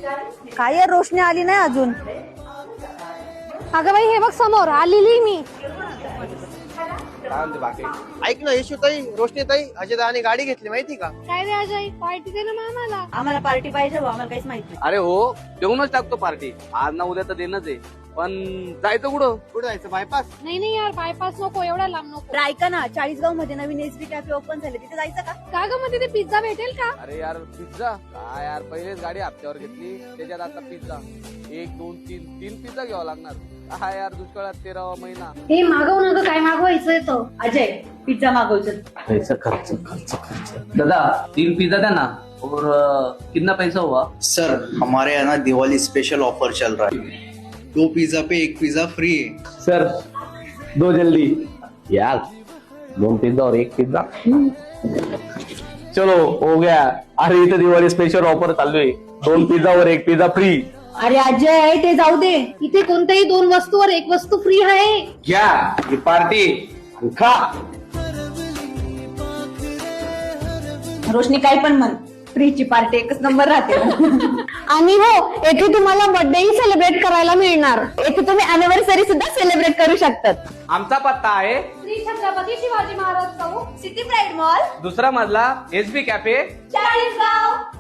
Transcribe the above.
काय यार, रोशनी आली नाही अजून. अगं बाई हे बघ समोर आलेली मी. ऐक ना यशोताई, रोशनीताई, अजयदाने गाडी घेतली माहिती का? काय रे अजय, पार्टी दे ना मामाला. आम्हाला पार्टी पाहिजे, आम्हाला काहीच माहित नाही. अरे हो, देऊनच टाकतो पार्टी. आज ना उद्या तर देणंच आहे. पण जायचं कुठं? कुठे जायचं? बायपास? नाही यार, बायपास नको, एवढा लांब नको. तर ऐका ना, 40गाव मध्ये नवीन एसबी कॅफे ओपन झाले, तिथे जायचं का? का ग मध्ये ते पिझ्झा भेटेल का? अरे यार पिझ्झा काय यार, पहिलेच गाडी हप्त्यावर घेतली, त्याच्यात आता पिझ्झा 1 2 3 पिझ्झा घ्यावा लागणार. हा यार, दुष्काळात 13वा महिना. हे मागव ना ग, काय मागवायचं तो? अजय, पिझ्झा मागवतो. पैसा खर्च खर्च खर्च. दादा 3 पिज्जा द्या ना. और कितना पैसा हुआ? सर हमारे यहाँ ना दिवाली स्पेशल ऑफर चल रहा है, 2 पिज्जा पे 1 पिज्जा फ्री है. सर 2 जल्दी यार, 2 पिज्जा और 1 पिज्जा. चलो हो गया. अरे इथं दिवाळी स्पेशल ऑफर चालू आहे, 2 पिज्जा और 1 पिज्जा फ्री. अरे अजय, ते जाऊ दे. इथे कोणत्याही 2 वस्तूवर 1 वस्तू फ्री आहे. घ्या ही पार्टी खा. रोशनी काय पण म्हण, फ्रीची पार्टी एकच नंबर राहते. आणि हो, येथे तुम्हाला बर्थडे सेलिब्रेट करायला मिळणार. येथे तुम्ही अॅनिव्हर्सरी सुद्धा सेलिब्रेट करू शकतात. आमचा पत्ता आहे श्री छत्रपती शिवाजी महाराज चौक, सिटी प्राईड मॉल, 2रा मजला एसबी कॅफे, 40गाव.